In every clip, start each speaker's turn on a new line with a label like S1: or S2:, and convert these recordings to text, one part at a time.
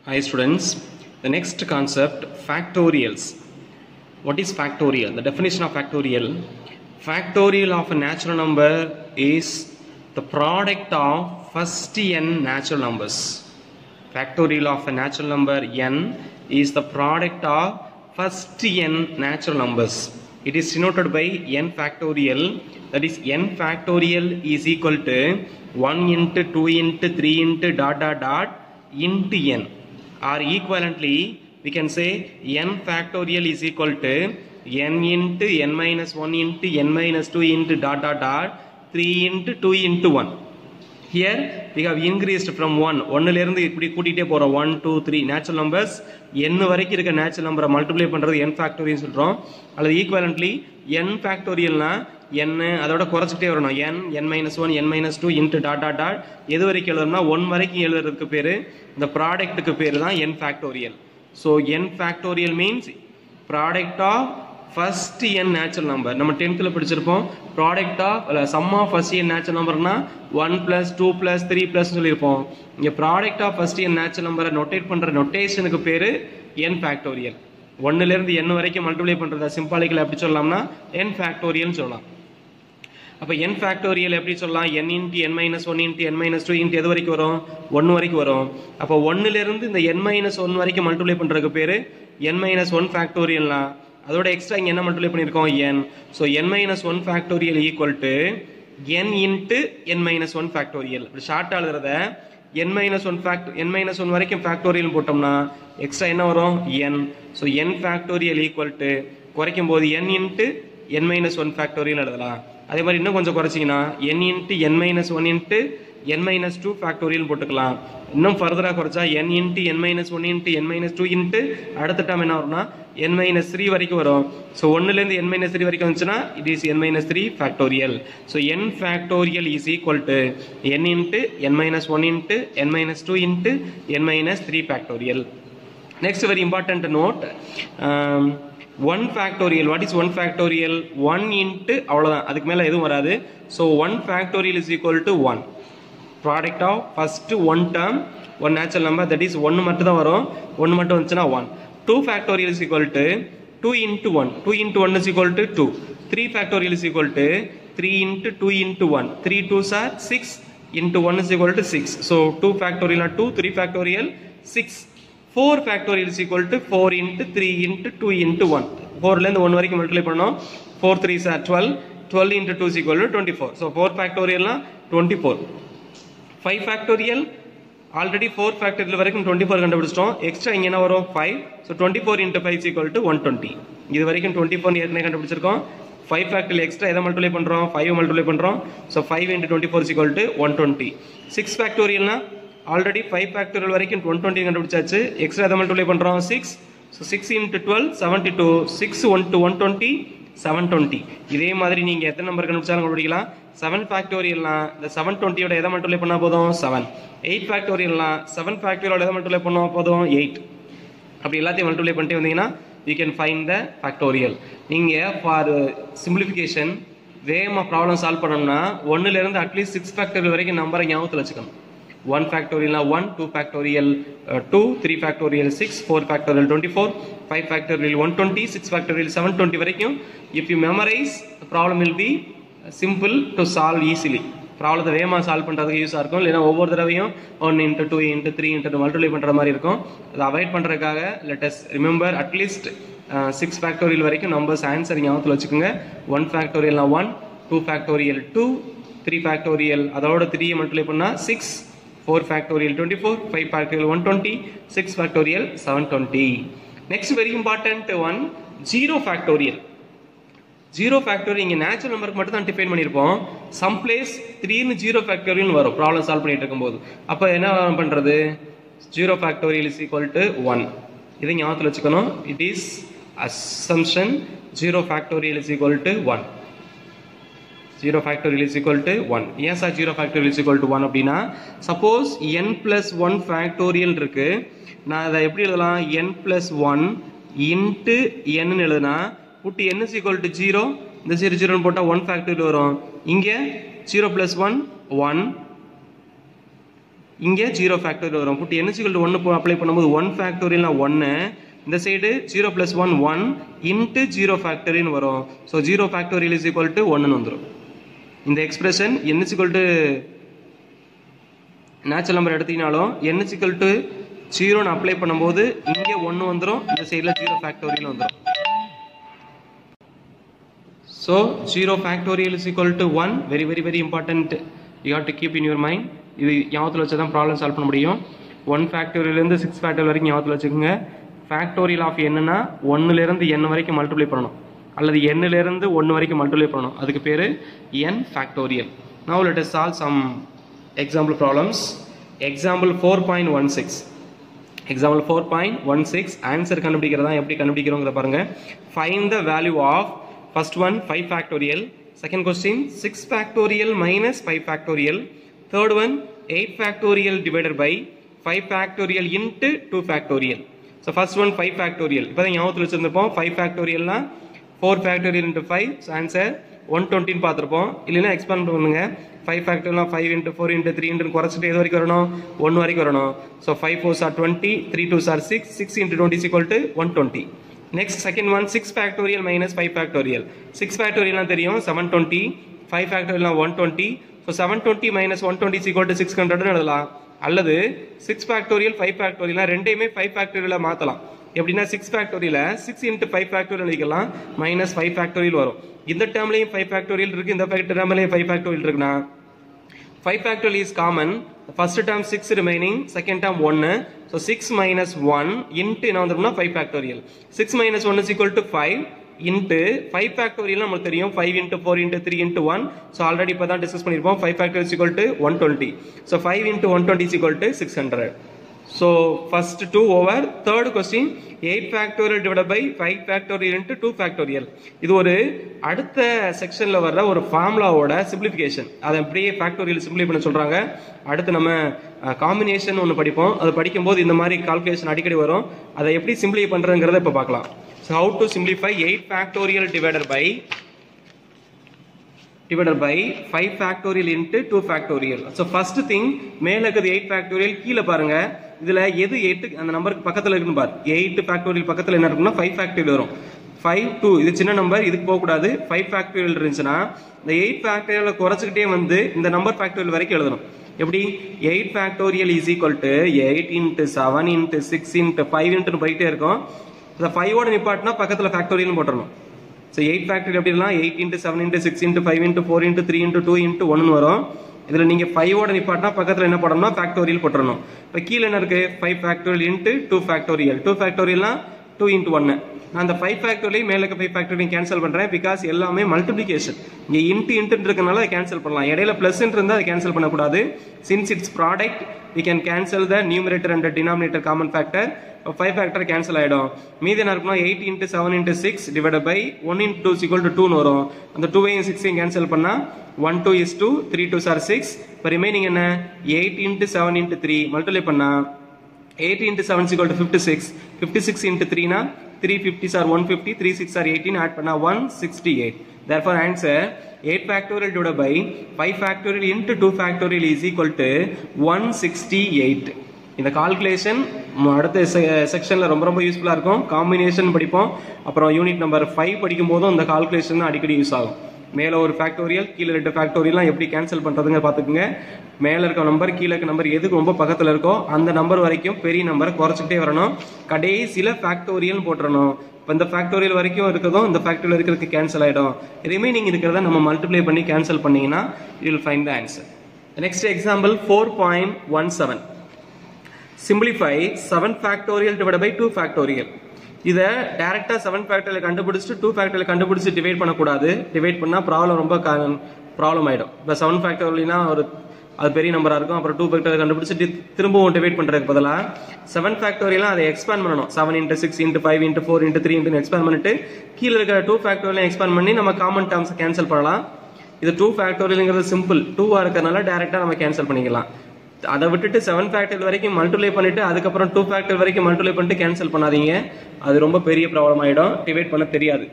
S1: Hi students, the next concept factorials. What is factorial? The definition of factorial. Factorial of a natural number is the product of first n natural numbers. Factorial of a natural number n is the product of first n natural numbers. It is denoted by n factorial, that is n factorial is equal to 1 into 2 into 3 into into n, or equivalently we can say n factorial is equal to n into n minus 1 into n minus 2 into 3 into 2 into 1. Here we have increased from 1 லிருந்து இப்படி கூட்டிட்டே போறோம் 1 2 3 natural numbers n வரைக்கும் இருக்க natural number multiply பண்றது n factorial சொல்றோம். அல்லது ஈக்குவலன்ட்லி n factorialனா n அதோட குறைச்சிட்டே வரணும் n n minus 1 n minus 2 into எது வரைக்கும் எழுதணும்னா 1 வரைக்கும் எழுதுறதுக்கு பேரு இந்த ப்ராடக்ட்டுக்கு பேரு தான் n factorial. So n factorial means product of first n natural number. நம்ம 10th ல படிச்சிருப்போம் product of sum of first n natural numberனா 1 plus 2 plus 3 plus சொல்லிருப்போம். இங்க product of first n natural number நோட்டேட் பண்ற நோட்டேஷனுக்கு பேரு n factorial. 1 ல இருந்து n வரைக்கும் multiply பண்றத சிம்பாலிக்கலா எப்படி சொல்லலாம்னா n factorial சொல்லலாம். அப்ப n factorial எப்படி சொல்லலாம்? n into n minus 1 into n minus 2 into எது வரைக்கும் வரும்? 1 வரைக்கும் வரும். அப்ப 1 ல இருந்து இந்த n minus 1 வரைக்கும் மல்டிப்ளை பண்றதுக்கு பேரு n minus 1 factorialனா அதோட எக்ஸ்ட்ரா இங்க என்ன மல்டிப்ளை பண்ணிருக்கோம் n. so n minus 1 factorial equal to n into n minus 1 factorial. அப்படி ஷார்ட்டா எழுதுறத n minus 1 வரைக்கும் factorial போட்டோம்னா எக்ஸ்ட்ரா என்ன வரும் n. so n factorial equal to குறைக்கும் போது n into n minus 1 factorial எழுதலாம். அதே மாதிரி இன்னும் கொஞ்சம் குறைச்சிங்கன்னா n into n minus 1 into n minus 2 factorial போட்டுக்கலாம். இன்னும் ஃபர்தரா குறைச்சா n into n minus 1 into n minus 2 into அடுத்த டேர்ம் என்ன வரும்னா n minus 3 வரைக்கும் வரும். so 1 ல இருந்து n minus 3 வரைக்கும் வந்துச்சுனா it is n minus 3 factorial. so n factorial is equal to n into n minus 1 into n minus 2 into n minus 3 factorial. Next very important note, 1 factorial. What is 1 factorial? 1 into அவ்வளவுதான், அதுக்கு மேல எதுவும் வராது. so 1 factorial is equal to 1. product of first one term one natural number, that is 1 மட்டும் தான் வரும். 1 மட்டும் வந்துச்சுனா 1. 2 factorial is equal to 2 into 1. 2 into 1 is equal to 2. 3 factorial is equal to 3 into 2 into 1. 3 2s are 6 into 1 is equal to 6. so 2 factorial are 2, 3 factorial 6. 4 factorial is equal to 4 into 3 into 2 into 1. 4 ல இருந்து 1 வரைக்கும் multiply பண்ணோம். 4 3s are 12. 12 into 2 is equal to 24. so 4 factorial னா 24. 5 factorial already 4 factorial வரைக்கும் 24 கண்டுபிடிச்சிட்டோம். Extra இங்க என்ன வரும் 5. so 24 into 5 is equal to 120. இது வரைக்கும் 24 ஏற்கனவே கண்டுபிடிச்சிருக்கோம். 5 factorial எக்ஸ்ட்ரா எதை மல்டிப்ளை பண்றோம்? 5 மல்டிப்ளை பண்றோம். so 5 into 24 is equal to 120. 6 factorial னா ஆல்ரெடி 5 factorial வரைக்கும் 120 கண்டுபிடிச்சாச்சு. எக்ஸ்ட்ரா எதை மல்டிப்ளை பண்றோம்? 6. so 6 into 12 72. 6 1 to 120 720. இதே மாதிரி நீங்க எத்தனை நம்பர் கண்டுபிடிச்சாலும் கண்டுபிடிக்கலாம். 7 factorialனா இந்த 720 ஓட எதை மல்டிப்ளை பண்ணா போதும்? 7. 8 factorialனா 7 factorial ஓட எதை மல்டிப்ளை பண்ணா போதும்? 8. அப்படி எல்லாத்தையும் மல்டிப்ளை பண்ணிட்டு வந்தீங்கன்னா you can find the factorial. நீங்க for simplification வேகமா ப்ராப்ளம் சால்வ் பண்ணனும்னா 1 ல இருந்து அட்லீஸ்ட் 6 factorial வரைக்கும் நம்பரை ஞாபகத்துல வச்சுக்கணும். 1 factorial 1, 2 factorial 2, 3 factorial 6, 4 factorial 24, 5 factorial 120, 6 factorial 720 வரைக்கும் if you memorize the problem will be simple to solve easily. ப்ராப்ளத்தை வேகமா சால்வ் பண்றதுக்கு யூஸா இருக்கும். இல்லனா ஒவ்வொரு தடவையும் 1 into 2 into 3 into மல்டிப்ளை பண்ற மாதிரி இருக்கும். அதை அவாய்ட் பண்றதுக்காக let us remember at least 6 factorial வரைக்கும் நம்பர்ஸ் ஆன்சர் ஞாபகத்துல வச்சுக்கோங்க. 1 factorial 1, 2 factorial 2, 3 factorial அதோட 3 மல்டிப்ளை பண்ணா 6, 4 factorial 24, 5 factorial 120, 6 factorial 720. next very important one, 0 factorial. 0 factorial இங்க நேச்சுரல் நம்பருக்கு மட்டும் தான் டிஃபைன் பண்ணிருப்போம். some place 3 னு 0 factorial வரும் ப்ராப்ளம் சால்வ் பண்ணிட்டு இருக்கும்போது. அப்ப என்ன பண்றது? 0 factorial is equal to 1. இதை ஞாபகத்துல வச்சுக்கணும். it is assumption 0 factorial is equal to 1. 0 factorial is equal to 1. ஏன் sir 0 factorial is equal to 1 அப்படின்னா suppose n plus 1 factorial இருக்கு. நான் அதை எப்படி எழுதலாம்? n plus 1 into n னு எழுதுனா put n is equal to 0. இந்த 0 0 னு போட்டா 1 factorial வரும். இங்க 0 plus 1 1 இங்கே 0 ஃபேக்டோரியல் வரும். புட் n = 1 அப்ளை பண்ணும்போது 1 ஃபேக்டோரியல்னா 1, இந்த சைடு 0 + 1 1 இன்ட்டு 0 ஃபேக்டோரியல் வரும். So 0 factorial is equal to 1ன்னு வந்துடும். இந்த எக்ஸ்பிரஷன் n = நேச்சுரல் நம்பர் எடுத்தீங்கனாலும் n = 0ன்னு அப்ளை பண்ணும்போது இங்கே 1 வந்துடும், இந்த சைடில் 0 ஃபேக்டோரியல் வந்துடும். So 0 factorial is equal to 1. Very very very important, you have to keep in your mind. இது ஞாபகத்தில் வச்சு தான் ப்ராப்ளம் சால்வ் பண்ண முடியும். 1 ஃபேக்டோரியலேருந்து 6 ஃபேக்டோரியல் வரைக்கும் ஞாபகத்தில் வச்சுக்கோங்க. ஃபேக்டோரியல் ஆஃப் என்னன்னா 1லேருந்து n வரைக்கும் மல்டிப்ளை பண்ணணும், அல்லது n-லேருந்து 1 வரைக்கும் மல்டிப்ளை பண்ணணும். அதுக்கு பேர் n factorial. Now let us solve some example problems. Example 4.16. Example 4.16 answer கண்டுபிடிக்கிறதா எப்படி கண்டுபிடிக்கிறோங்கிறத பாருங்க. Find the value of first one 5 factorial, second question 6 factorial minus 5 factorial, third one 8 factorial divided by 5 factorial into 2 factorial. So first one 5 factorial. இப்போதான் ஞாபகத்தில் வச்சிருந்திருப்போம். 5 factorialனா 4 factorial into 5, so answer 120 ன்னு பார்த்துருப்போம். இல்லைன்னா expand பண்ணுங்க. 5 factorialனா 5 into 4 into 3 into குறைச்சிட்டு எது வரைக்கும் வரணும், 1 வரைக்கும் வரணும். So 5 4s are 20, 3 2s are 6, 6 into 20 is equal to 120. Next second one 6 factorial minus 5 factorial. 6 factorialனா தெரியும் 720, 5 factorialனா 120. So 720 minus 120 is equal to 600 எழுதலாம். அல்லது 6 factorial 5 factorial ரெண்டையுமே 5 factorial மாற்றலாம். எப்படின்னா 6 factorial 6 into 5 factorial எழுதிக்கலாம், minus 5 factorial வரும். இந்த டேர்ம்லையும் 5 factorial இருக்கு, இந்த டேர்ம்லையும் 5 factorial இருக்குன்னா 5 factorial is common. The first term 6 remaining, second term 1. So 6 minus 1 into என்ன வந்துரும்னா 5 factorial. 6 minus 1 is equal to 5 into 5 factorial நமக்கு தெரியும் 5 into 4 into 3 into 1. So already இப்போ தான் டிஸ்கஸ் பண்ணியிருப்போம். 5 factorial is equal to 120. So 5 into 120 is equal to 600. So first 2 over. Third question 8 factorial divided by 5 factorial into 2 factorial. இது ஒரு அடுத்த செக்ஷன்ல வர்ற ஒரு ஃபார்முலாவோட சிம்பிளிஃபிகேஷன். அதை அப்படியே ஃபேக்டோரியல் சிம்பிளை பண்ண சொல்றாங்க. அடுத்து நம்ம காம்பினேஷன் ஒன்று படிப்போம். அது படிக்கும்போது இந்த மாதிரி கால்குலேஷன் அடிக்கடி வரும். அதை எப்படி சிம்பிளை பண்றதுங்கிறத இப்போ பார்க்கலாம். So how to simplify 8 factorial divided by 5 factorial into 2 factorial. So first thing மேல இருக்குது 8 factorial, கீழே பாருங்க இதுல எது 8 அந்த நம்பருக்கு பக்கத்துல இருக்குன்னு பாரு. 8 factorial பக்கத்துல என்ன இருக்குன்னா 5 factorial வரும். 5 2 இது சின்ன நம்பர், இதுக்கு போக கூடாது. 5 factorial இருந்துச்சுன்னா இந்த 8 factorial குறைச்சிக்கிட்டே வந்து இந்த நம்பர் factorial வரைக்கும் எழுதணும். எப்படி 8 factorial is equal to 8 into 7 into 6 into 5 into போயிட்டே இருக்கும். இந்த 5 ஓட நிப்பாட்டினா பக்கத்துல ஃபேக்டோரியல் போட்டுறணும். ஸோ 8 ஃபேக்டோரியல் எப்படிலாம் 8 into 7 into 6 into 5 into 4 into 3 into 2 into 1 வரும். இதில் நீங்கள் 5 ஓட நிப்பாட்டினா பக்கத்தில் என்ன போடணும்னா ஃபேக்டோரியல் போட்டுறணும். இப்போ கீழே என்ன இருக்கு 5 ஃபேக்டோரியல் into 2 ஃபேக்டோரியல். 2 ஃபேக்டோரியல்னா 2 into 1. நான் அந்த 5 ஃபேக்டோரியல் மேலே 5 ஃபேக்டோரியல் கேன்சல் பண்ணுறேன். பிகாஸ் எல்லாமே மல்டிப்ளிகேஷன். இங்கே இன்ட்டு இருக்கனால அதை கேன்சல் பண்ணலாம். இடையில பிளஸ் இருந்தால் அதை கேன்சல் பண்ணக்கூடாது. Since it's product we can cancel the numerator and the denominator common factor. 5 factor cancel ஆயிடும். மீதி என்ன இருக்குன்னா 8 into 7 into 6 divided by 1 into 2 is equal to 2 வரும். அந்த 2ஐயும் 6ஐயும் cancel பண்ணா 1 2 is 2, 3 2s are 6. இப்போ remaining என்ன 8 into 7 into 3 multiply பண்ணா 8 into 7 is equal to 56. 56 into 3 னா 3 50s are 150, 3 6 are 18, add பண்ணா 168. Therefore answer 8 factorial divided by 5 factorial into 2 factorial is equal to 168. இந்த calculation அடுத்த செக்ஷன்ல ரொம்ப யூஸ்ஃபுல்லா இருக்கும். காம்பினேஷன் படிப்போம், அப்புறம் யூனிட் நம்பர் 5 படிக்கும் போதும் இந்த கால்குலேஷன் அடிக்கடி யூஸ் ஆகும். மேல ஒரு ஃபேக்டோரியல் கீழே 2 ஃபேக்டோரியல்லாம் எப்படி கேன்சல் பண்றதுங்க பாத்துக்கோங்க. மேல இருக்க நம்பர் கீழே இருக்க நம்பர் எதுக்கு ரொம்ப பக்கத்துல இருக்கோ அந்த நம்பர் வரைக்கும் பெரிய நம்பரை குறைச்சிக்கிட்டே வரணும். கடைசியில ஃபேக்டோரியல் போட்டுறணும். இப்போ இந்த ஃபேக்டோரியல் வரைக்கும் இருக்கிறதும் இந்த ஃபேக்டோரியல் இருக்கிறதுக்கு கேன்சல் ஆகிடும். ரிமைனிங் இருக்கிறத நம்ம மல்டிப்ளை பண்ணி கேன்சல் பண்ணீங்கன்னா you will find the answer. Next example 4.17. Simplify 7 factorial divide by 2 factorial. இதை டைரக்டா 7 ஃபேக்டோரியல் கண்டுபிடிச்சிட்டு 2 ஃபேக்டோரியல் கண்டுபிடிச்சு டிவைட் பண்ணக்கூடாது. டிவைட் பண்ணால் ப்ராப்ளம் ஆகிடும். இப்போ 7 ஃபேக்டோரியல்னா ஒரு அது பெரிய நம்பரா இருக்கும். அப்புறம் 2 ஃபேக்டோரியல் கண்டுபிடிச்சிட்டு திரும்பவும் டிவைட் பண்றதுக்கு பதிலாக 7 ஃபேக்டோரியல் அதை எக்ஸ்பேண்ட் பண்ணணும். 7 into 6 into 5 into 4 into 3 into expand பண்ணிட்டு கீழே இருக்கிற 2 ஃபேக்டோரியல் எக்ஸ்பேண்ட் பண்ணி நம்ம காமன் டேர்ம்ஸ் கேன்சல் பண்ணலாம். இது 2 ஃபேக்டோரியல்ங்கிறது சிம்பிள் 2 இருக்கிறதுனால டைரக்டா நம்ம கேன்சல் பண்ணிக்கலாம். அதை விட்டுட்டு 7 ஃபேக்டோரியல் வரைக்கும் மல்டிப்ளை பண்ணிட்டு அதுக்கப்புறம் 2 ஃபேக்டோரியல் வரைக்கும் மல்டிப்ளை பண்ணிட்டு கேன்சல் பண்ணாதீங்க. அது ரொம்ப பெரிய ப்ராப்ளம் ஆயிடும், டிவைட் பண்ண தெரியாது.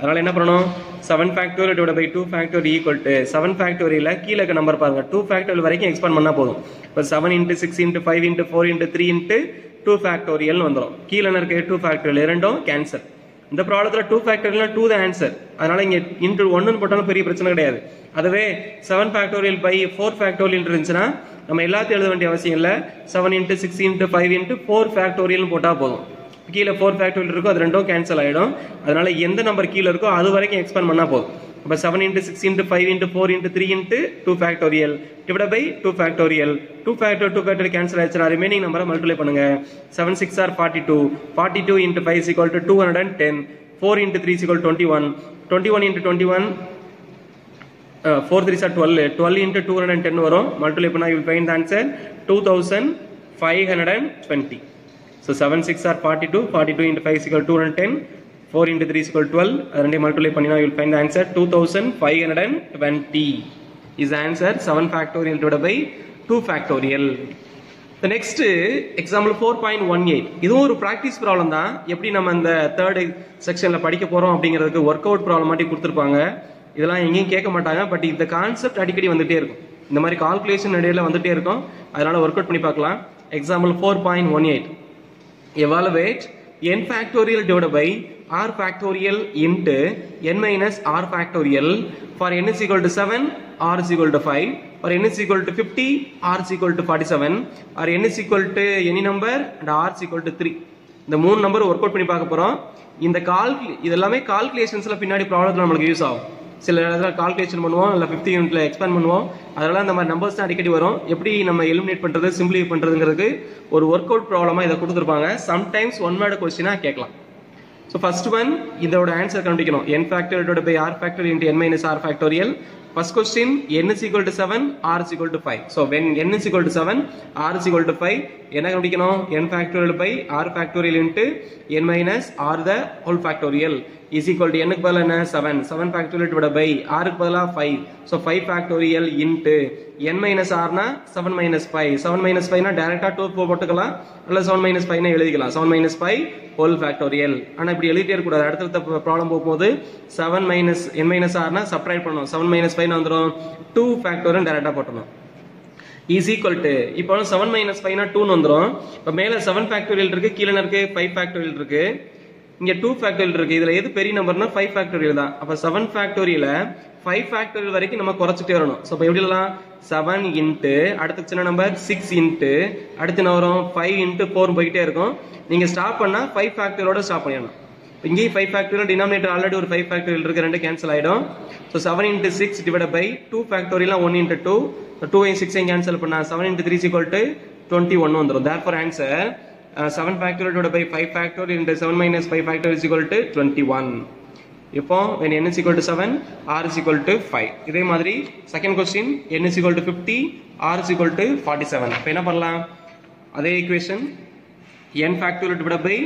S1: அதனால என்ன பண்ணணும் 7 factorial divide by 2 factorial equal to 7 factorial கீழே இருக்க நம்பர் பாருங்க 2 ஃபேக்டோரியல் வரைக்கும் எக்ஸ்பேண்ட் பண்ணா போதும். இப்போ 7 × 6 × 5 × 4 × 3 × 2 ஃபேக்டோரியல் வந்துடும். கீழே இருக்க 2 ஃபேக்டோரியல் இரண்டும் கேன்சல். இந்த ப்ராப்ளத்தில் 2 ஃபேக்டோரியல் 2 தான் ஆன்சர். அதனால இங்க இன்டு 1 போட்டாலும் பெரிய பிரச்சனை கிடையாது. அதுவே 7 ஃபேக்டோரியல் பை 4 ஃபேக்டோரியல் இருந்துச்சுன்னா நம்ம எல்லாத்தையும் எழுத வேண்டிய அவசியம் இல்லை. 7 × 6 × 5 × 4 ஃபேக்டோரியல் போட்டா போதும். கீழே 4 ஃபேக்டோரியல் இருக்கும், அது ரெண்டும் கேன்சல் ஆயிடும். அதனால எந்த நம்பர் கீழே இருக்கோ அது வரைக்கும் எக்ஸ்பேண்ட் பண்ணா போதும். அப்ப 7 × 6 × 5 × 4 × 3 × 2 factorial divide by 2 factorial 2 factorial cancel ஆயிடுச்சுனா ரிமைனிங் நம்பரை மல்டிப்ளை பண்ணுங்க. 7 6 are 42 42 × 5 = 210 4 × 3 = 21 21 × 21 4 3 are 12 12 × 210 வரும். மல்டிப்ளை பண்ணா you will find the answer 2520. So 7 6 are 42 42 × 5 = 210 4 × 3 = 12 அதனை மல்டிப்ளை பண்ணினா you will find the answer 2520 is the answer. 7 factorial divided by 2 factorial. The next example 4.18 இதுவும் ஒரு practice problem தான். எப்படி நம்ம இந்த தேர்ட் செக்ஷன்ல படிக்க போறோம் அப்படிங்கிறதுக்கு ஒர்க் அவுட் ப்ராப்ளம் மாதிரி கொடுத்துருப்பாங்க. இதெல்லாம் எங்கேயும் கேட்க மாட்டாங்க. பட் இந்த கான்செப்ட் அடிக்கடி வந்துட்டே இருக்கும். இந்த மாதிரி கால்குலேஷன் இடையில வந்துட்டே இருக்கும். அதனால ஒர்க் அவுட் பண்ணி பார்க்கலாம். Example 4.18 evaluate n factorial divided by r factorial into n minus r factorial for n is equal to 7 r is equal to 5 or n is equal to 50 r is equal to 47 or n is equal to any number and r is equal to 3. இந்த மூணு number work out பண்ணி பார்க்க போறோம். இந்த இதெல்லாமே கால்குலேஷன்ஸ்ல பின்னாடி ப்ராப்ளத்துல நமக்கு use ஆகும். சில இடத்துல கால்குலேஷன் பண்ணுவோம், இல்லை 50 யூனிட்ல எக்ஸ்பேண்ட் பண்ணுவோம். அதனால இந்த மாதிரி நம்பர்ஸ் தான் அடிக்கடி வரும். எப்படி நம்ம எலிமினேட் பண்றது, சிம்பிளிஃபை பண்றதுங்கிறதுக்கு ஒரு ஒர்க் அவுட் ப்ராப்ளமா இதை கொடுத்துருப்பாங்க. சம்டைம்ஸ் ஒன் வேர்டு கொஸ்டினா கேட்கலாம். ஸோ ஃபர்ஸ்ட் ஒன் இதோட ஆன்சர் கண்டுபிடிக்கணும். n factorial divided by r factorial into n minus r factorial. First question, n is equal to 7, r is equal to 5. So when n is equal to 7, r is equal to 5, என்ன கண்டுபிடிக்கணும்? n factorial by r factorial into n minus r the whole factorial is equal to n க்கு பதிலா என்ன 7 7 factorial divided by r க்கு பதிலா 5. So 5 factorial into n minus r னா 7 minus 5 7 minus 5 னா டைரக்டா 2 போட்டுக்கலாம், இல்ல 7 minus 5 னா எழுதிக்கலாம். 7 minus 5 whole factorial. ஆனா இப்படி எழுதிட்டே இருக்க கூடாது. அடுத்த ப்ராப்ளம் போகும்போது 7 minus n minus r னா சப்ட்ராக்ட் பண்ணனும். 7 minus 5 னா வந்துரும் 2 factorial டைரக்டா போட்டுறணும். is equal to இப்போ 7 minus 5 னா 2 னு வந்துரும். இப்ப மேல 7 factorial இருக்கு, கீழ இருக்கு 5 factorial இருக்கு, இங்க 2 ஃபேக்டோரியல் இருக்கு. இதுல எது பெரிய நம்பர்னா 5 ஃபேக்டோரியல் தான். அப்ப 7 ஃபேக்டோரியல 5 ஃபேக்டோரியல் வரைக்கும் நம்ம குறைச்சிட்டே வரணும். சோ அப்ப எப்படி எழுதலாம்? 7 இன்டு அடுத்த சின்ன நம்பர் 6 இன்டு அடுத்து என்ன வரும்? 5 இன்டு 4 போயிட்டே இருக்கும். நீங்க ஸ்டாப் பண்ணா 5 ஃபேக்டோரியலோட ஸ்டாப் பண்ணிடணும். இங்கே 5 ஃபேக்டோரியல், டினாமினேட்டர் ஆல்ரெடி ஒரு 5 ஃபேக்டோரியல் இருக்கு, ரெண்டு கேன்சல் ஆயிடும். So 7 into 6 divided by 2 factorial 1 into 2 2 ஐ 6 ஐ கேன்சல் பண்ணா 7 இன்டு 3 21 வந்துரும். therefore answer 7 factorial divided by 5 factorial into 7 minus 5 factorial is equal to 21. இப்போ when n is equal to 7, r is equal to 5. இதே மாதிரி second question, n is equal to 50, r is equal to 47. இப்போ என்ன பண்ணலாம்? அதே equation n factorial divided by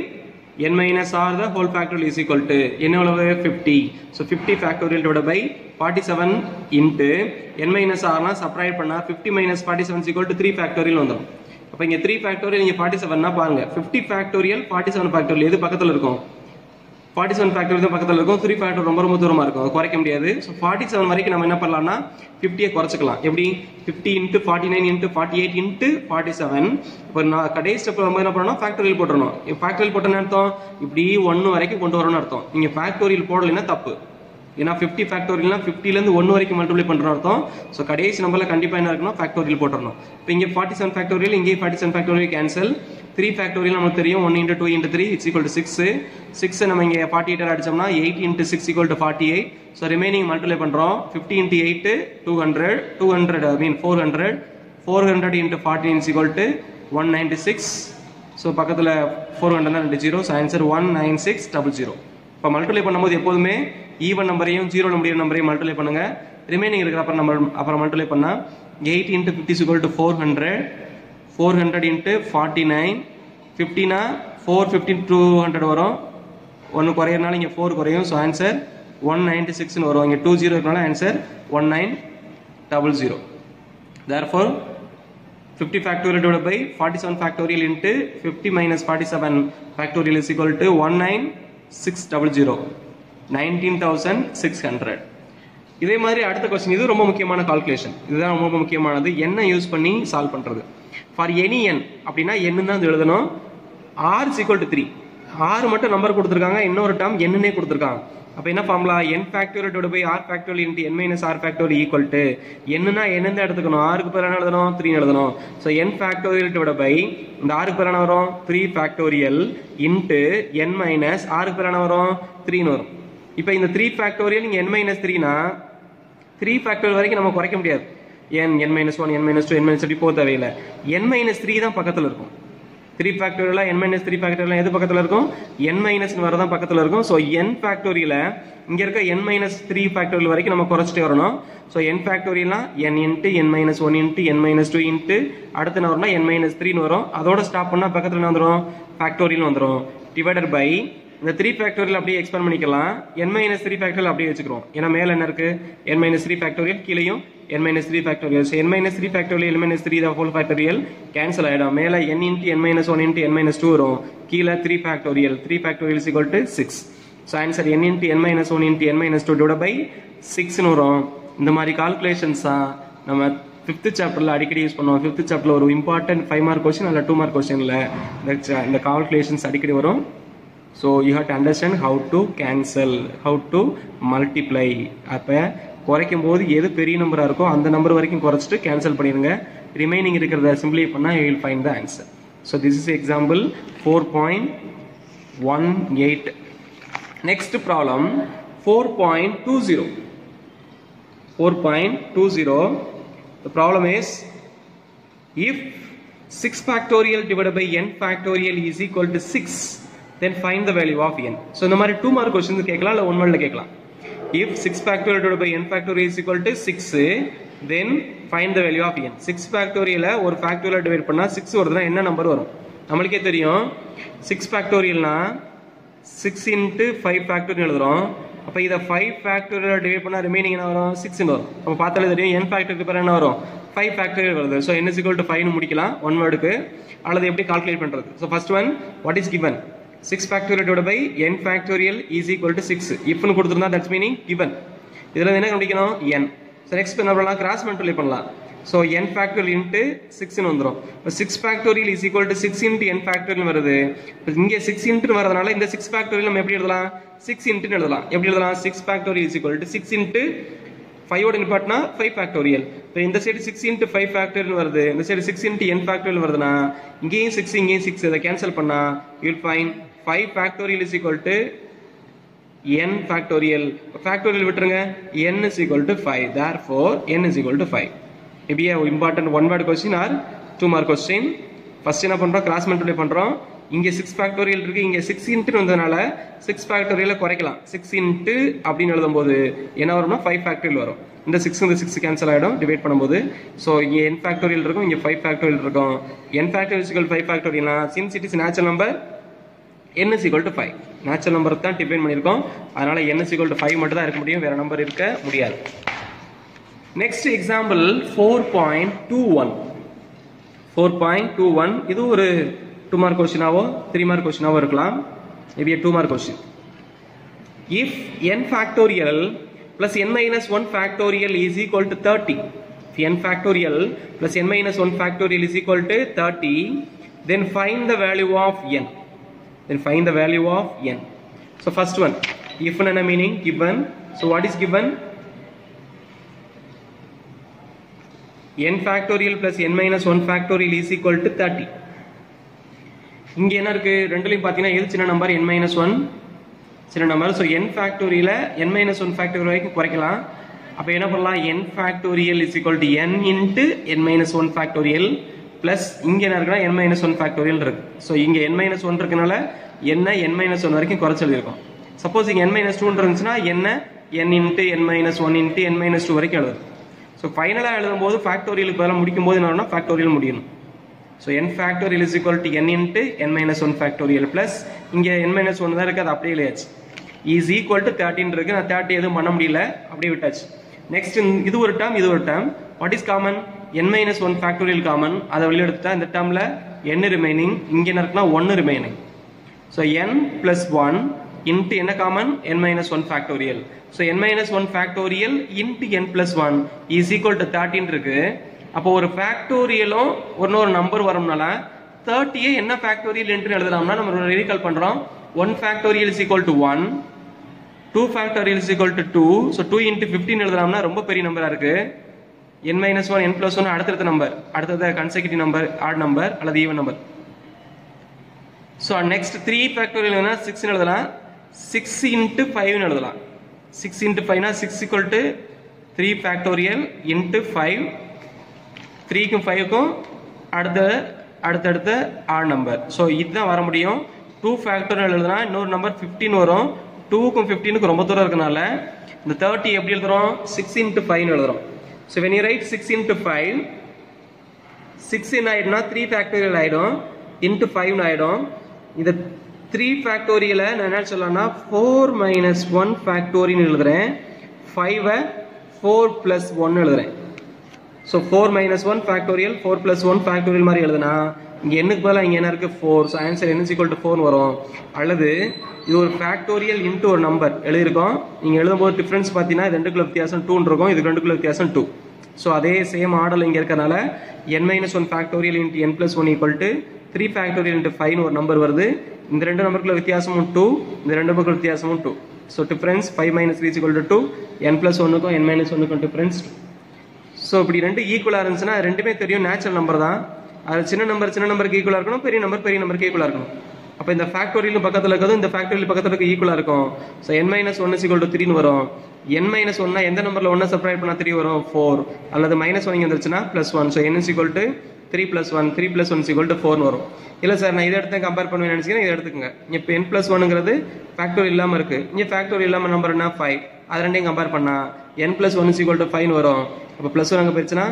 S1: n minus r the whole factorial is equal to n எவ்வளவு 50. so 50 factorial divided by 47 into n minus r னா subtract பண்ணா 50 minus 47 is equal to 3 factorial வந்துரும். அப்ப இங்க 3 ஃபேக்டோரியல் இங்க 47 னா பாருங்க 50 ஃபேக்டோரியல் 47 ஃபேக்டோரியல் எது பக்கத்துல இருக்கும்? 47 ஃபேக்டோரியல் தான் பக்கத்துல இருக்கும். 3 ஃபேக்டோரியல் ரொம்ப ரொம்ப தூரமா இருக்கும், குறைக்க முடியாது. சோ 47 வரைக்கும் நம்ம என்ன பண்ணலாம்னா 50 ஐ குறைச்சுக்கலாம். எப்படி? 50 into 49 into 48 into 47. இப்போ நான் கடைசி ஸ்டெப்ல நம்ம என்ன பண்ணனும்? ஃபேக்டோரியல் போட்டுறணும். ஃபேக்டோரியல் போட்டன அர்த்தம் இப்படி 1 வரைக்கும் கொண்டு வரணும்னு அர்த்தம். நீங்க ஃபேக்டோரியல் போடலைன்னா தப்பு. ஏன்னா 50 ஃபேக்டோரியல்னா 50 ல இருந்து 1 வரைக்கும் மல்டிப்ளை பண்றோம் அர்த்தம். சோ கடைசி நம்பர்ல கண்டிப்பா என்ன இருக்கணும்? ஃபேக்டோரியல் போட்டுறணும். இப்போ இங்க 47 ஃபேக்டோரியல், இங்க 47 ஃபேக்டோரியல் கேன்சல். 3 ஃபேக்டோரியல் நமக்கு தெரியும் 1 into 2 into 3 is equal to 6. 6 நம்ம இங்க 48 ஆல அடிச்சோம்னா 8 into 6 equal to 48. So remaining multiply பண்றோம். 50 into 8 200 200 I mean 400 400 into 14 is equal to 196. So பக்கத்துல 400 னா 2 0. So answer 19600. இப்போ மல்டிப்ளை பண்ணும்போது எப்போதுமே ஈவன் நம்பரையும் 0 ல முடியிற நம்பரையும் மல்டிப்ளை பண்ணுங்க. ரிமைனிங் இருக்கிற அப்புறம் மல்டிப்ளை பண்ணா 8 into 50 is equal to 400 400 into 49 50 னா 450 200 வரும். 1 குறையறனால இங்க 4 குறையும். சோ ஆன்சர் 196 னு வரும். இங்க 20 இருக்கனால answer 1900. therefore 50 factorial divided by 47 factorial into 50 minus 47 factorial is equal to 19600. 19,600. இதே மாதிரி அடுத்த கொஸ்டின், இது ரொம்ப முக்கியமான கால்குலேஷன், இதுதான் ரொம்ப முக்கியமானது. என்ன யூஸ் பண்ணி சால்வ் பண்றது? ஃபார் எனி n அப்படின்னா n தான் எழுதணும். r is equal to 3. r மட்டும் நம்பர் கொடுத்துருக்காங்க, இன்னொரு டேர்ம் n கொடுத்துருக்காங்க. அப்ப என்ன formula? n factorial divided by r factorial into n minus r factorial equal to n-னா n தான் எடுத்துக்கணும், r க்கு பதிலா என்ன எழுதணும்? 3 எழுதணும். so n factorial divided by இந்த r க்கு பதிலா என்ன வரும்? 3 factorial into n minus r க்கு பதிலா என்ன வரும்? 3 ன்னு வரும். இப்போ இந்த 3 factorial இங்க n minus 3 னா 3 factorial வரைக்கும் நம்ம குறைக்க முடியாது. n minus 1 n minus 2 n minus 3 போக தேவையில்லை. n minus 3 தான் பக்கத்துல இருக்கும். 3 factorial n minus 3 factorial எது பக்கத்துல இருக்கும்? n minus வரதான் பக்கத்துல இருக்கும். so n factorial இங்க இருக்க n minus 3 factorial வரைக்கும் நம்ம குறைச்சிட்டே வரணும். so n factorial n into n minus 1 into n minus 2 into அடுத்து என்ன வரும்னா n minus 3 ன்னு வரும். அதோட ஸ்டாப் பண்ணா பக்கத்துல என்ன வந்துரும்? factorial வந்துரும். divided by இந்த 3 factorial அப்படியே எக்ஸ்பேண்ட் பண்ணிக்கலாம். n minus 3 factorial அப்படியே வச்சுக்கிறோம். ஏன்னா மேல என்ன இருக்கு? n minus 3 factorial, கீழேயும் n minus 3 factorial. so n minus 3 factorial n minus 3 the whole factorial cancel ஆயிடும். மேல n into n minus 1 into n minus 2 வரும். கீழே 3 factorial. 3 factorial is equal to 6. so answer n into n minus 1 into n minus 2 divided by 6 ன்னு வரும். இந்த மாதிரி calculations நம்ம 5th சாப்டர்ல அடிக்கடி யூஸ் பண்ணுவோம். 5th சாப்டர்ல ஒரு இம்பார்ட்டன்ட் 5 மார்க் क्वेश्चन அல்ல 2 மார்க் क्वेश्चनல இந்த கால்குலேஷன்ஸ் அடிக்கடி வரும். so you have to understand how to cancel, how to multiply. அப்ப குறைக்கும் போது எது பெரிய நம்பரா இருக்கோ அந்த நம்பர் வரைக்கும் குறைச்சிட்டு கேன்சல் பண்ணிடுங்க. ரிமைனிங் இருக்கிறத சிம்பிளை பண்ணா you will find the answer. so this is example 4.18. next problem 4.20. 4.20. the problem is if 6 factorial divided by n factorial is equal to 6, then find the value of n. so இந்த மாதிரி 2 mark question கேட்கலாம் இல்ல 1 வேர்ட்ல கேட்கலாம். if 6 factorial divided by n factorial is equal to 6, then find the value of n. 6 factorial ஒரு factorial divide பண்ணா 6 வருதுன்னா என்ன number வரும்? நமக்கே தெரியும் 6 factorial னா 6 into 5 factorial எழுதுறோம். அப்ப இத 5 factorial divide பண்ணா ரிமைனிங் என்ன வரும்? 6 ன்னு வரும். அப்ப பார்த்தாலே தெரியும் n factorial க்கு என்ன வரும்? 5 factorial வருது. so n is equal to 5 ன்னு முடிக்கலாம் 1 வேர்டுக்கு. அல்லது எப்படி கால்குலேட் பண்றது? so first one, what is given? 6 factorial divided by n factorial is equal to 6. if னு கொடுத்திருந்தா that's meaning given. இதுல என்ன கண்டுபிடிக்கணும்? n. so next என்ன பண்ணலாம்? கிராஸ் மல்டிப்ளை பண்ணலாம். so n factorial into 6 னு வந்துரும். 6 factorial is equal to 6 into n factorial வருது. இங்க 6 into வரதுனால இந்த 6 factorial நம்ம எப்படி எழுதலாம்? 6 into எழுதலாம். எப்படி எழுதலாம்? 6 factorial is equal to 6 into 5 ஓட நிப்பாட்டினா 5 factorial. இப்போ இந்த சைடு 6 into 5 factorial வருது. இந்த சைடு 6 into n factorial வருதுனா இங்கேயும் 6 இங்கேயும் 6 இத கேன்சல் பண்ணா you will find 5 factorial is equal to n factorial. factorial விட்டுருங்க. n is equal to 5. therefore n is equal to 5. maybe a important 1 word question or 2 mark question. first என்ன பண்றோம்? Cross multiply பண்றோம். இங்க 6 factorial இருக்கு, இங்க 6 into வந்ததனால 6 factorial குறைக்கலாம். 6 into அப்படினு எழுதும்போது என்ன வரும்னா 5 factorial வரும். இந்த 6 இந்த 6 கேன்சல் ஆயிடும் டிவைட் பண்ணும்போது. சோ இங்க n factorial இருக்கும், இங்க 5 factorial இருக்கும். n factorial is equal to 5 factorial னா since it is natural number n is equal to 5. natural number தான் டிஃபைன் பண்ணிருக்கோம். அதனால n is equal to 5 மட்டும் தான் இருக்க முடியும், வேற நம்பர் இருக்க முடியாது. next example 4.21. 4.21 இது ஒரு 2 mark question ஆவோ 3 mark question ஆவோ இருக்கலாம். maybe a 2 mark question. if n factorial plus n minus 1 factorial is equal to 30, if n factorial plus n minus 1 factorial is equal to 30, then find the value of n. then find the value of n. so first one, if and meaning given. so what is given? n factorial plus n minus 1 factorial is equal to 30. இங்க என்ன இருக்கு? ரெண்டுலயும் பாத்தீங்கன்னா எது சின்ன number? n minus 1 சின்ன number. so n factorial n minus 1 factorial வரைக்கும் குறைக்கலாம். அப்ப என்ன பண்ணலாம்? n factorial is equal to n into n minus 1 factorial plus இங்க என்ன இருக்குன்னா n minus 1 factorial இருக்கு. so இங்க n minus 1 இருக்கனால n minus 1 வரைக்கும் குறைச்சு எழுதிருக்கோம். சப்போஸ் இங்க n minus 2 இருந்துச்சுன்னா n into n minus 1 into n minus 2 வரைக்கும் எழுதும். so ஃபைனலா எழுதும்போது ஃபேக்டோரியலுக்கு பதிலா முடிக்கும் போது என்ன ஆகும்னா ஃபேக்டோரியல் முடியணும். so n factorial is equal to n into n minus 1 factorial plus இங்க n minus 1 தான் இருக்கு, அது அப்படியே எழுதியாச்சு. is equal to 13 இருக்கு, நான் 30 எதுவும் பண்ண முடியல, அப்படியே விட்டாச்சு. next இது ஒரு term, இது ஒரு term. what is common? n minus 1 factorial common. அதை வெளிய எடுத்துட்டா இந்த termல n remaining, இங்க என்ன இருக்குன்னா 1 remaining. so n plus 1 into என்ன common n minus 1 factorial. So n minus 1 factorial into n plus 1 is equal to 13 இருக்கு. அப்போ ஒரு ஃபேக்டோரியலும் ஒரு நம்பர் வரும்னால 30 என்ன ஃபேக்டோரியல் என்று எழுதலாம்னா நம்ம ரீகால் பண்றோம். 1 factorial is equal to 1, 2 factorial is equal to 2. So 2 into 15 எழுதலாம்னா ரொம்ப பெரிய நம்பரா இருக்கு. n minus 1 n plus 1 அடுத்த நம்பர், அடுத்த consecutive number, odd number அல்லது even number. So next 3 factorial என்ன 6 னு எழுதலாம். 6 into 5 னு எழுதலாம். 6 into 5 னா 6 equal to 3 factorial into 5. 3 க்கும் 5 க்கும் அடுத்த odd number. So இதுதான் வர முடியும். 2 factorial எழுதுனா இன்னொரு நம்பர் 15 வரும். 2 க்கும் 15 க்கு ரொம்ப தூரம் இருக்கனால இந்த 30 எப்படி எழுதுறோம்? 6 into 5 னு எழுதுறோம். So when you write 6 into 5, 6 என்ன ஆயிடும்னா 3 factorial ஆயிடும் into 5 னு ஆயிடும். இந்த 3 factorial நான் என்ன சொல்லலாம்னா 4 minus 1 factorial எழுதுறேன். 5 4 plus 1 எழுதுறேன். So 4 minus 1 factorial 4 plus 1 factorial மாதிரி எழுதுனா இங்க என்னக்கு பதிலா இங்க என்ன இருக்கு 4. So answer n is equal to 4 வரும். அல்லது இது ஒரு factorial into ஒரு நம்பர் எழுதிருக்கோம். நீங்க எழுதும்போது டிஃபரன்ஸ் பார்த்தீங்கன்னா இது ரெண்டுக்குள்ள வித்தியாசம் 2 ன்னு இருக்கும். இது ரெண்டுக்குள்ள வித்தியாசம் 2. So அதே சேம் ஆர்டர்ல இங்க இருக்கறனால n minus 1 factorial into n plus 1 equal to 3 factorial into 5 னு ஒரு நம்பர் வருது. இந்த ரெண்டு நம்பருக்குள்ள வித்தியாசமும் 2, இந்த ரெண்டு நம்பருக்குள்ள வித்தியாசமும் 2. So difference 5 minus 3 is equal to 2. n plus 1 க்கும் n minus 1 க்கும் difference 2. So இப்படி ரெண்டு ஈக்குவலா இருந்துச்சுன்னா ரெண்டுமே தெரியும் நேச்சுரல் நம்பர் தான். அது சின்ன நம்பருக்கு ஈக்குவலா இருக்கணும், பெரிய நம்பருக்கு ஈக்குவலா இருக்கணும். அப்ப இந்த ஃபேக்டோரியல் பக்கத்துல இருக்கிறது இந்த ஃபேக்டோரியல் பக்கத்துல இருக்க ஈக்குவலா இருக்கும். So n minus 1 is equal to 3 னு வரும். n minus 1 னா எந்த நம்பர்ல 1 சப்ட்ராக்ட் பண்ணா 3 வரும்? 4. அல்லது -1 இங்க வந்துருச்சுனா +1. So n is equal to 3 plus 1 3 plus 1 is equal to 4 னு வரும். இல்ல சார் நான் இத எடுத்து கம்பேர் பண்ணுவேன்னு நினைச்சீங்கன்னா இத எடுத்துக்கங்க. இப்போ n plus 1ங்கிறது ஃபேக்டோரியல் இல்லாம இருக்கு. இங்க ஃபேக்டோரியல் இல்லாம நம்பர் என்ன 5. அது ரெண்டையும் கம்பேர் பண்ணா n plus 1 is equal to 5 னு வரும். அப்ப +1 அங்க போயிடுச்சுனா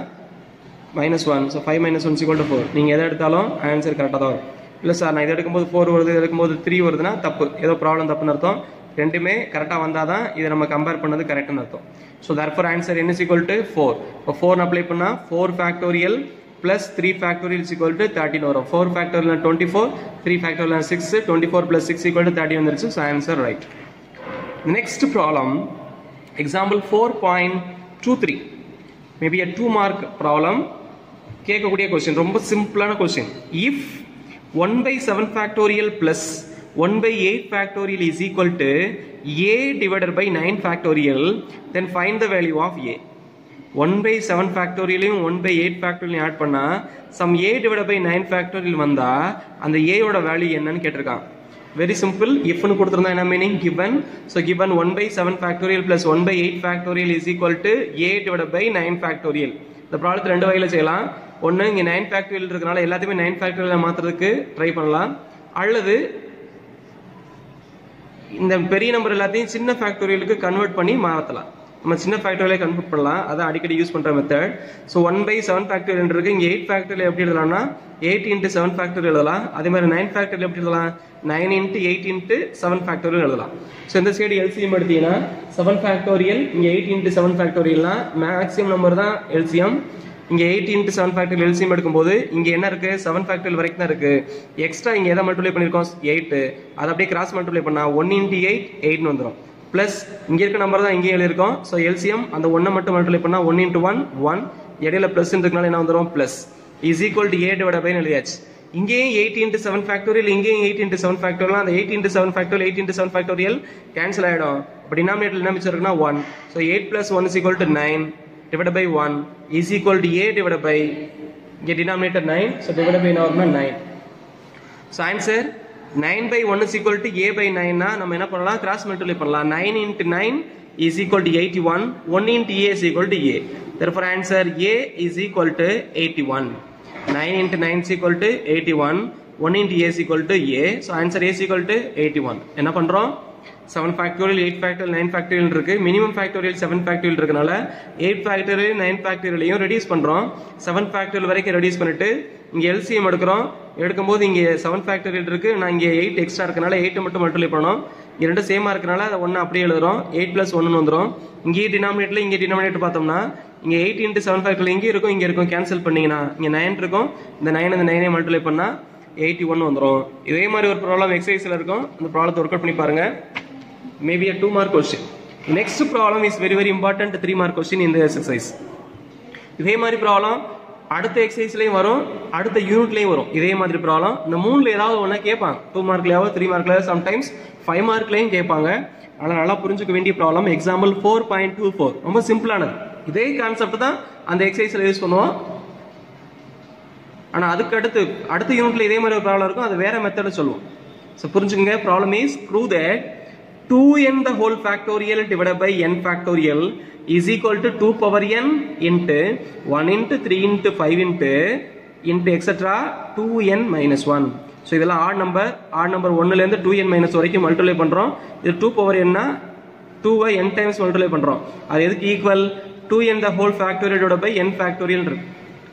S1: -1. So 5 minus 1 is equal to 4. நீங்க எதை எடுத்தாலும் ஆன்சர் கரெக்ட்டா தான் வரும். இல்ல சார் நான் இத எடுக்கும்போது 4 வருது, இத எடுக்கும்போது 3 வருதுனா தப்பு. ஏதோ ப்ராப்ளம் தப்புன்னு அர்த்தம். ரெண்டுமே கரெக்ட்டா வந்தாதான் இத நம்ம கம்பேர் பண்ணது கரெக்ட்னு அர்த்தம். So therefore answer n is equal to 4. இப்போ 4 அப்ளை பண்ணா 4 factorial plus 3 factorial is equal to 13 வரும். 4 factorial 24, 3 factorial 6, 24 plus 6 equal to 30 வந்துருச்சு. So answer right. The next problem, example 4.23, maybe a 2 mark problem. கேட்கக்கூடிய question ரொம்ப சிம்பிளான question. If 1/7 factorial plus 1/8 factorial is equal to a divided by 9 factorial, then find the value of a. 1/7 factorial 1/8 factorial add பண்ணா some a divided by 9 factorial வந்தா அந்த a ஓட value என்னன்னு கேட்டிருக்கான். Very simple. if னு கொடுத்திருந்தா என்ன meaning given. so given 1/7 factorial plus 1/8 factorial is equal to a divided by 9 factorial. இந்த ப்ராப்ளத்தை ரெண்டு வகையில செய்யலாம். ஒன்னு இங்க 9 factorial இருக்கனால எல்லாத்தையுமே 9 factorial மாத்துறதுக்கு ட்ரை பண்ணலாம். அல்லது இந்த பெரிய நம்பர் எல்லாத்தையும் சின்ன ஃபேக்டோரியலுக்கு கன்வெர்ட் பண்ணி மாத்தலாம். நம்ம சின்ன ஃபேக்டோரியலை கன்வெர்ட் பண்ணலாம். அத அடிக்கடி யூஸ் பண்ற மெத்தட். சோ 1/7 ஃபேக்டோரியல் இருக்கு. இங்க 8 ஃபேக்டோரியல் எப்படி எழுதலாம்னா 8 into 7 ஃபேக்டோரியல் எழுதலாம். அதே மாதிரி 9 ஃபேக்டோரியல் எப்படி எழுதலாம்? 9 into 8 into 7 ஃபேக்டோரியல் எழுதலாம். சோ இந்த சைடு LCM எடுத்தீங்கன்னா 7 ஃபேக்டோரியல், இங்க 8 into 7 ஃபேக்டோரியல்னா மேக்ஸிமம் நம்பர் தான் LCM. இங்க 8 into 7 ஃபேக்டோரியல் LCM எடுக்கும்போது இங்க என்ன இருக்கு? 7 ஃபேக்டோரியல் வரைக்கும் தான் இருக்கு. எக்ஸ்ட்ரா இங்க எதை மல்டிப்ளை பண்ணிருக்கோம்? 8. அத அப்படியே கிராஸ் மல்டிப்ளை பண்ணா 1 into 8 8 னு வந்துரும். பிளஸ் இங்க இருக்க நம்பர் தான் இங்கே எழுதிருக்கோம். சோ LCM அந்த 1 மட்டும் மல்டிப்ளை பண்ணா 1 into 1 1, இடையில பிளஸ் இருக்கனால என்ன வந்துரும்? Plus is equal to a divided by எழுதியாச்சு. இங்கேயும் 8 into 7 ஃபேக்டோரியல், இங்கேயும் 8 into 7 ஃபேக்டோரியல். அந்த 8 into 7 factorial 8 into 7 factorial cancel ஆயிடும். அப்ப டினாமினேட்டர்ல என்ன மிச்சம் இருக்குன்னா 1. So 8 plus 1 is equal to 9 divided by 1 is equal to a divided by, இங்க denominator 9, so divided by என்ன 9. so answer 9/1 is equal to a by 9 னா நம்ம என்ன பண்ணலாம்? கிராஸ் மல்டிப்ளை பண்ணலாம். 9 into 9 is equal to 81, 1 into a is equal to a. therefore answer a is equal to 81. 9 into 9 is equal to 81, 1 into a is equal to a. so answer a is equal to 81. என்ன பண்றோம்? 7 factorial, 8 factorial, 9 factorial இருக்கு. Minimum factorial 7 factorial இருக்கனால 8 factorial 9 factorialையும் reduce பண்றோம். 7 factorial வரைக்கும் reduce பண்ணிட்டு இங்க LCM எடுக்கிறோம். எடுக்கும்போது இங்க 7 factorial இருக்கு. நான் இங்க 8 எக்ஸ்ட்ரா இருக்கனால 8 மட்டும் மல்டிப்ளை பண்ணோம். இங்க ரெண்டு சேமா இருக்கனால அத 1 அப்படியே எழுதுறோம். 8 plus 1 னு வந்துரும். இங்க டினாமினேட்டர்ல இங்க டினாமினேட்டர் பார்த்தோம்னா இங்க 8 into 7 factorial இங்க இருக்கும் கேன்சல் பண்ணீங்கனா இங்க 9 இருக்கும். இந்த 9 அந்த 9 ஐ மல்டிப்ளை பண்ணா 81 வந்துரும். இதே மாதிரி ஒரு ப்ராப்ளம் எக்ஸர்சைஸ்ல இருக்கும். அந்த ப்ராப்ளத்தை வொர்க் அவுட் பண்ணி பாருங்க. maybe a 2 mark question. Next problem is very important 3 mark question in the exercise. இதே மாதிரி ப்ராப்ளம் அடுத்த எக்ஸசைஸ்லயும் வரும், அடுத்த யூனிட்லயும் வரும். இதே மாதிரி ப்ராப்ளம் இந்த மூணுல ஏதாவது ஒண்ணா கேட்பாங்க. 2 மார்க்லயாவது 3 மார்க்ல சம்டைம்ஸ் 5 மார்க்லயும் கேட்பாங்க. ஆனா நல்லா புரிஞ்சுக்க வேண்டிய ப்ராப்ளம். எக்ஸாம்பிள் 4.24 ரொம்ப சிம்பிளானது. இதே கான்செப்ட் தான் அந்த எக்ஸசைஸ்ல யூஸ் பண்ணுவோம். ஆனா அதுக்கு அடுத்த யூனிட்ல இதே மாதிரி ஒரு ப்ராப்ளம் இருக்கும், அது வேற மெத்தட்ல சொல்லுவோம். சோ புரிஞ்சுக்கங்க. Problem is prove that 2n the whole factorial divided by n factorial is equal to 2 power n into 1 into 3 into 5 into etc 2n minus 1. So இதெல்லாம் odd number 1ல இருந்து 2n minus வரைக்கும் multiply பண்றோம். இது 2 power n னா 2 n times multiply பண்றோம். அது எதுக்கு equal 2n the whole factorial divided by n factorial இருக்கு.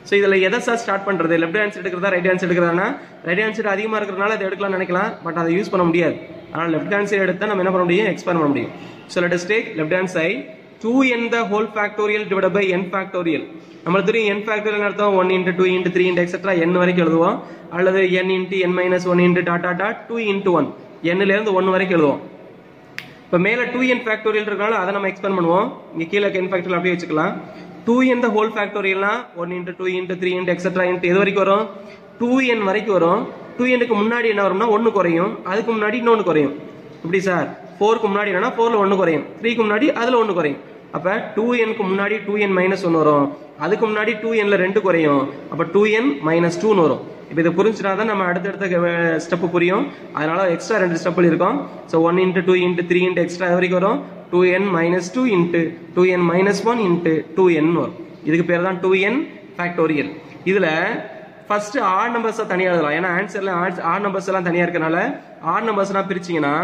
S1: சோ இதுல எதை சார் ஸ்டார்ட் பண்றது? லெஃப்ட் ஹேண்ட் சைடு எடுக்கிறதா ரைட் ஹேண்ட் சைடு எடுக்கிறதானா? ரைட் ஹேண்ட் சைடு அதிகமா இருக்கிறதுனால அதை எடுக்கலாம்னு நினைக்கலாம், பட் அதை யூஸ் பண்ண முடியாது. ஆனால் லெஃப்ட் ஹேண்ட் சைடு எடுத்தா நம்ம என்ன பண்ண முடியும்? எக்ஸ்பேண்ட் பண்ண முடியும். So let us take left hand side 2n the whole factorial divided by n factorial. நம்மளுக்கு தெரியும் n factorial அர்த்தம் 1 into 2 into 3 into etc n வரைக்கும் எழுதுவோம், அல்லது n into n minus 1 into dot dot dot 2 into 1 n ல இருந்து 1 வரைக்கும் எழுதுவோம். இப்ப மேல 2n factorial இருக்கனால அதை நம்ம எக்ஸ்பேண்ட் பண்ணுவோம். இங்க கீழ n factorial அப்படியே வச்சுக்கலாம். 2n the whole factorial னா 1 into 2 into 3 into etc into எது வரைக்கும் வரும்? 2n வரைக்கும் வரும். 2n க்கு முன்னாடி என்ன வரும்னா 1 குறையும், அதுக்கு முன்னாடி இன்னொன்னு குறையும். எப்படி சார்? 4 க்கு முன்னாடி என்னன்னா 4ல 1 குறையும், 3 க்கு முன்னாடி அதுல 1 குறையும். அப்ப 2n க்கு முன்னாடி 2n minus 1 வரும், அதுக்கு முன்னாடி 2n ல 2 குறையும், அப்ப 2n minus 2 னு வரும். இப்போ இத புரிஞ்சினா தான் நம்ம அடுத்த ஸ்டெப் புரியும். அதனால எக்ஸ்ட்ரா 2 ஸ்டெப்ல இருக்கும். So 1 into 2 into 3 into extra வரைக்கும் வரும். 2n minus 2 into 2n minus 1 into 2n வரும். இதுக்கு பேர் தான் 2n factorial. இதுல ஃபர்ஸ்ட் ஆட் நம்பர்ஸ் தனியா எழுதலாம். ஏன்னா ஆன்சர்ல ஆட் நம்பர்ஸ் எல்லாம் தனியா இருக்கனால ஆட் நம்பர்ஸ்னா பிரிச்சீங்கன்னா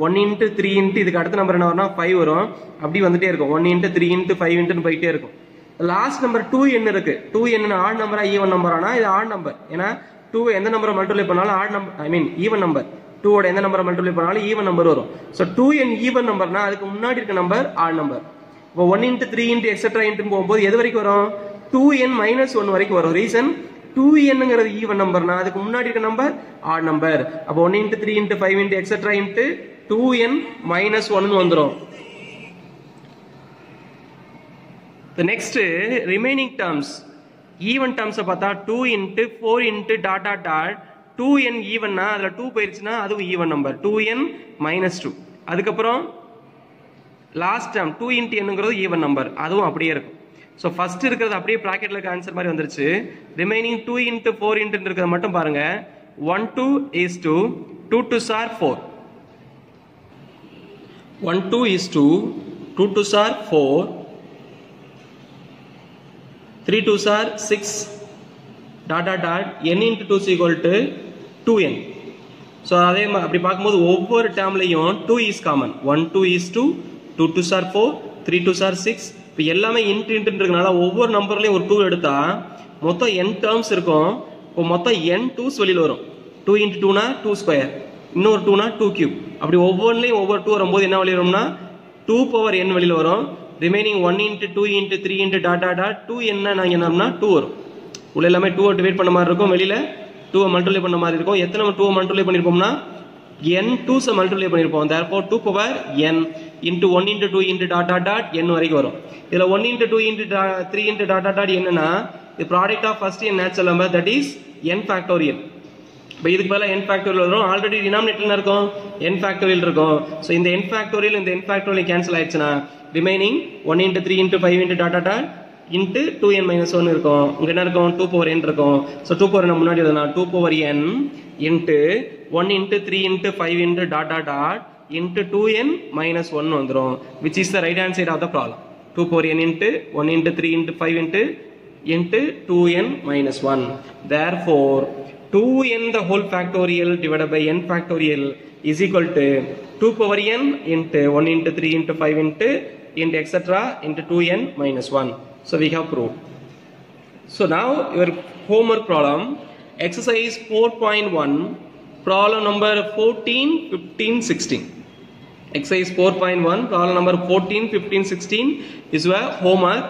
S1: 1 into 3 into இதுக்கு அடுத்த நம்பர் என்ன வரும்னா 5 வரும். அப்படி வந்துட்டே இருக்கும். 1 into 3 into 5 into போயிட்டே இருக்கும். லாஸ்ட் நம்பர் 2n இருக்கு. 2n ஆட் நம்பரா ஈவன் நம்பரானா இது ஆட் நம்பர். ஏன்னா 2 எந்த நம்பரை மல்டிப்ளை பண்ணாலும் ஆட் நம்பர் ஐ மீன் ஈவன் நம்பர். 2 ஓட எந்த நம்பரை மல்டிப்ளை பண்ணாலும் ஈவன் நம்பர் வரும். சோ 2n ஈவன் நம்பர்னா அதுக்கு முன்னாடி இருக்க நம்பர் ஆட் நம்பர். இப்போ 1 into 3 into etc into போகும்போது எது வரைக்கும் வரும்? 2n minus 1 வரைக்கும் வரும். ரீசன் 2nங்கிறது ஈவன் நம்பர்னா அதுக்கு முன்னாடி இருக்க நம்பர் ஆட் நம்பர். அப்போ 1 into 3 into 5 into etc into 2n minus 1 னு வந்துரும். The next remaining terms even terms பார்த்தா 2 into 4 into dot dot dot 2n ஈவன்னா அதுல 2 போயிருச்சுன்னா அதுவும் ஈவன் நம்பர் 2n minus 2. அதுக்கப்புறம் லாஸ்ட் டேர்ம் 2 into nங்கிறது ஈவன் நம்பர், அதுவும் அப்படியே இருக்கும். சோ ஃபர்ஸ்ட் இருக்கிறது அப்படியே பிராக்கெட்ல இருக்க ஆன்சர் மாதிரி வந்துருச்சு. ரிமைனிங் 2 into 4 into இருக்கிறத மட்டும் பாருங்க. 1 2 is 2 2 2s are 4 1 2 is 2 2 2s are 4 3 2s are 6 dot dot dot n into 2 is equal to 2n. So அதே அப்படி பாக்கும்போது ஒவ்வொரு டேர்ம்லயும் 2 is common. 1 2 is 2 2 2s are 4 3 2s are 6. இப்போ எல்லாமே இன்ட் இருக்கனால ஒவ்வொரு நம்பர்லயும் ஒரு 2 எடுத்தா மொத்தம் n டேர்ம்ஸ் இருக்கும். இப்போ மொத்தம் n 2s வெளியில வரும். 2 into 2 னா 2 ஸ்கொயர், இன்னொரு 2 னா 2 கியூப். அப்படி ஒவ்வொன்றிலயும் ஒவ்வொரு 2 வரும்போது என்ன வெளியில வரும்னா 2 பவர் n வெளியில வரும். Remaining 1 into 2 into 3 into dot dot dot 2 என்ன நாங்க என்னன்னா 2 வரும். உள்ள எல்லாமே 2 டிவைட் பண்ண மாதிரி இருக்கும், வெளியில 2 மல்டிப்ளை பண்ண மாதிரி இருக்கும். எத்தனை 2 மல்டிப்ளை பண்ணிருப்போம்னா n 2s மல்டிப்ளை பண்ணிருப்போம். therefore 2 power n into 1 into 2 into dot dot dot n வரைக்கும் வரும். இதுல 1 into 2 into 3 into dot dot dot என்னன்னா the product of first n natural number that is n factorial. இப்போ இதுக்கு பதிலா n factorial வரும். Already டினாமினேட்டர்ல இருக்கும் n factorial இருக்கும். சோ இந்த n factorial இந்த n factorial கேன்சல் ஆயிடுச்சுனா remaining 1 into 3 into 5 into dot dot dot into 2n minus 1 இருக்கும். இங்க என்ன இருக்கும்? 2 power n இருக்கும். சோ 2 power n முன்னாடி எழுதலாம். 2 power n into 1 into 3 into 5 into dot dot dot into 2n minus 1 வந்துரும், which is the right hand side of the problem. 2 power n into 1 into 3 into 5 into 2n minus 1. Therefore 2n the whole factorial divided by n factorial is equal to 2 power n into 1 into 3 into 5 into etc into 2n minus 1. So we have proved. So now your homework problem, exercise 4.1, problem number 14, 15, 16. Exercise 4.1, problem number 14, 15, 16 is your homework.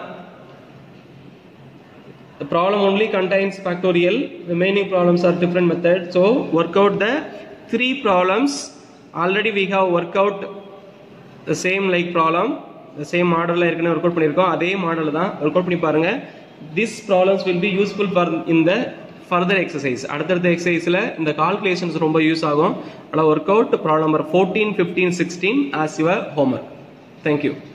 S1: The problem only contains factorial. Remaining problems are different methods. So work out the 3 problems. Already we have worked out the same like problem, the same model la irukku work out பண்ணிருக்கோம். அதே model தான் work out பண்ணி பாருங்க. This problems will be useful for in the further exercise. அடுத்த எக்ஸசைஸ்ல இந்த calculations ரொம்ப use ஆகும். அதனால work out problem number 14, 15, 16 as your homework. Thank you.